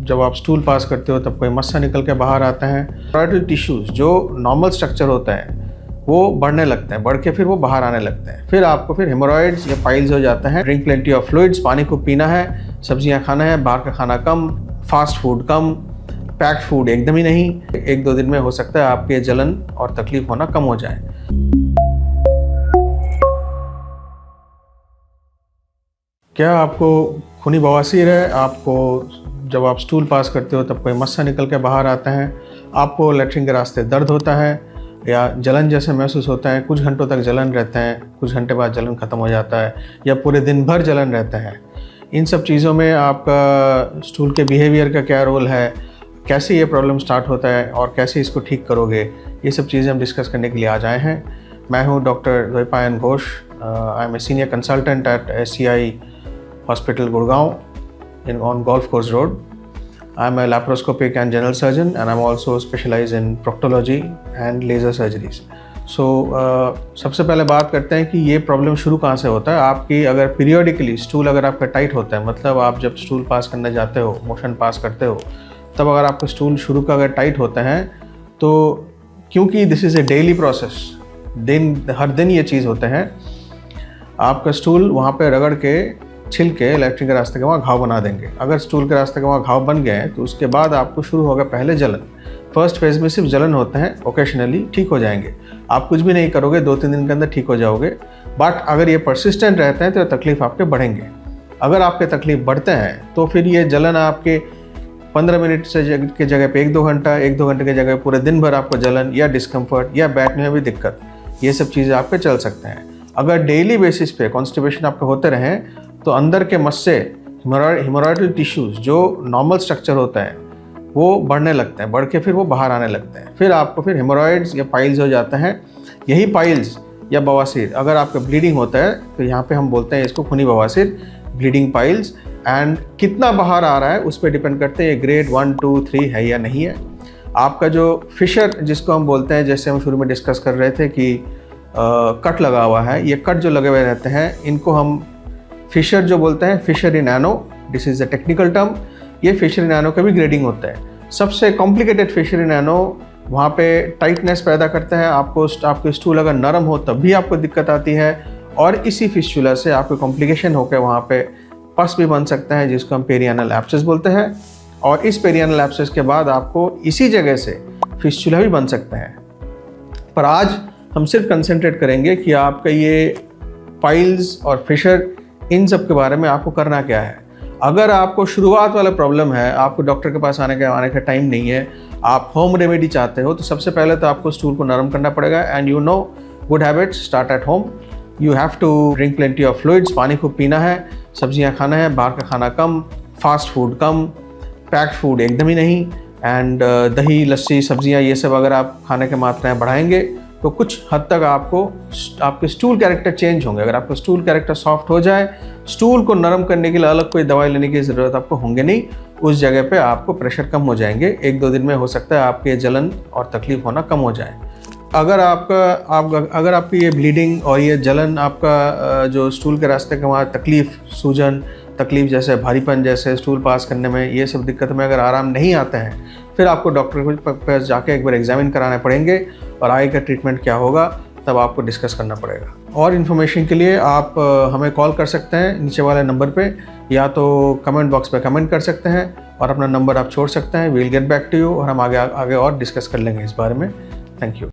जब आप stool pass करते हो तब कोई मस्सा निकल के बाहर आता है। हेमोरॉयडल टिश्यूज़ जो नॉर्मल स्ट्रक्चर होता है वो बढ़ने लगते हैं, बढ़ के फिर वो बाहर आने लगते हैं। फिर आपको फिर हेमोरॉइड्स या पाइल्स हो जाते हैं। ड्रिंक प्लेंटी ऑफ फ्लूइड्स, पानी खूब पीना है, सब्जियां खाना है, बाहर का खाना कम, फास्ट फूड कम, पैक्ड फूड एकदम ही नहीं। 1-2 दिन में हो सकता है आपके जलन और तकलीफ होना कम हो जाए। क्या आपको खूनी बवासीर है? आपको जब आप स्टूल पास करते हो तब कोई मस्सा निकल के बाहर आता है, आपको लैट्रिन के रास्ते दर्द होता है या जलन जैसे महसूस होता है, कुछ घंटों तक जलन रहते हैं, कुछ घंटे बाद जलन ख़त्म हो जाता है या पूरे दिन भर जलन रहता है, इन सब चीज़ों में आपका स्टूल के बिहेवियर का क्या रोल है, कैसे ये प्रॉब्लम स्टार्ट होता है और कैसे इसको ठीक करोगे, ये सब चीज़ें हम डिस्कस करने के लिए आज आए हैं। मैं हूँ doctor Dwaipayan Ghosh. I am a senior consultant at SCI hospital Gurgaon on Golf Course Road. I am a laparoscopic and general surgeon and I am also specialized in proctology and laser surgeries. So सबसे पहले बात करते हैं कि ये problem शुरू कहाँ से होता है। आपकी अगर पीरियोडिकली स्टूल अगर आपका टाइट होता है, मतलब आप जब स्टूल पास करने जाते हो, मोशन पास करते हो, तब अगर आपका स्टूल शुरू का अगर टाइट होता है तो क्योंकि this is a daily process, हर दिन ये चीज़ होता है, आपका स्टूल वहाँ पे रगड़ के छिल के लैट्रिन के रास्ते के वहाँ घाव बना देंगे। अगर स्टूल के रास्ते के वहाँ घाव बन गए हैं तो उसके बाद आपको शुरू होगा पहले जलन। फर्स्ट फेज़ में सिर्फ जलन होते हैं, ओकेशनली ठीक हो जाएंगे, आप कुछ भी नहीं करोगे, 2-3 दिन के अंदर ठीक हो जाओगे। बट अगर ये परसिस्टेंट रहते हैं तो तकलीफ़ आपके बढ़ेंगे। अगर आपके तकलीफ़ बढ़ते हैं तो फिर ये जलन आपके 15 मिनट से की जगह पे 1-2 घंटा, 1-2 घंटे की जगह पूरे दिन भर आपको जलन या डिस्कम्फर्ट या बैठने में भी दिक्कत, ये सब चीज़ें आपके चल सकते हैं। अगर डेली बेसिस पे कॉन्स्टिपेशन आपके होते रहें तो अंदर के मस्से, हेमोरॉयडल टिश्यूज़ जो नॉर्मल स्ट्रक्चर होता है वो बढ़ने लगते हैं, बढ़ के फिर वो बाहर आने लगते हैं। फिर आपको फिर हेमोरॉइड्स या पाइल्स हो जाते हैं। यही पाइल्स या बवासीर, अगर आपका ब्लीडिंग होता है तो यहाँ पे हम बोलते हैं इसको खूनी बवासीर, ब्लीडिंग पाइल्स। एंड कितना बाहर आ रहा है उस पर डिपेंड करते हैं ये ग्रेड 1, 2, 3 है या नहीं है। आपका जो फिशर जिसको हम बोलते हैं, जैसे हम शुरू में डिस्कस कर रहे थे कि कट लगा हुआ है, ये कट जो लगे हुए रहते हैं इनको हम फिशर जो बोलते हैं, fissure in ano, this is the technical term. ये फिशर इन एनो का भी ग्रेडिंग होता है। सबसे कॉम्प्लिकेटेड फिशर इन एनो वहाँ पे टाइटनेस पैदा करते हैं। आपको स्टूल अगर नरम हो तब भी आपको दिक्कत आती है और इसी फिस्चुला से आपको कॉम्प्लिकेशन होकर वहाँ पे पस भी बन सकता है जिसको हम पेरियानल एब्सेस बोलते हैं। और इस पेरियानल एब्सेस के बाद आपको इसी जगह से फिस्चुला भी बन सकता है। पर आज हम सिर्फ कंसंट्रेट करेंगे कि आपका ये पाइल्स और फिशर, इन सब के बारे में आपको करना क्या है। अगर आपको शुरुआत वाला प्रॉब्लम है, आपको डॉक्टर के पास आने का टाइम नहीं है, आप होम रेमेडी चाहते हो, तो सबसे पहले तो आपको स्टूल को नरम करना पड़ेगा। And you know good habits start at home. You have to drink plenty of fluids, पानी खूब पीना है, सब्जियां खाना है, बाहर का खाना कम, फास्ट फूड कम, पैक्ड फूड एकदम ही नहीं। एंड दही, लस्सी, सब्जियां, ये सब अगर आप खाने की मात्राएँ बढ़ाएंगे तो कुछ हद तक आपके स्टूल कैरेक्टर चेंज होंगे। अगर आपका स्टूल कैरेक्टर सॉफ्ट हो जाए, स्टूल को नरम करने के लिए अलग कोई दवाई लेने की ज़रूरत आपको होंगे नहीं, उस जगह पे आपको प्रेशर कम हो जाएंगे। 1-2 दिन में हो सकता है आपके जलन और तकलीफ होना कम हो जाए। अगर आपकी ये ब्लीडिंग और ये जलन, आपका जो स्टूल के रास्ते का वहाँ तकलीफ, सूजन, तकलीफ जैसे भारीपन, जैसे स्टूल पास करने में, ये सब दिक्कत में अगर आराम नहीं आते हैं, फिर आपको डॉक्टर के पास जाके एक बार एग्जामिन कराने पड़ेंगे और आगे का ट्रीटमेंट क्या होगा तब आपको डिस्कस करना पड़ेगा। और इन्फॉर्मेशन के लिए आप हमें कॉल कर सकते हैं नीचे वाले नंबर पे, या तो कमेंट बॉक्स पे कमेंट कर सकते हैं और अपना नंबर आप छोड़ सकते हैं। We will get back to you और हम आगे और डिस्कस कर लेंगे इस बारे में। Thank you.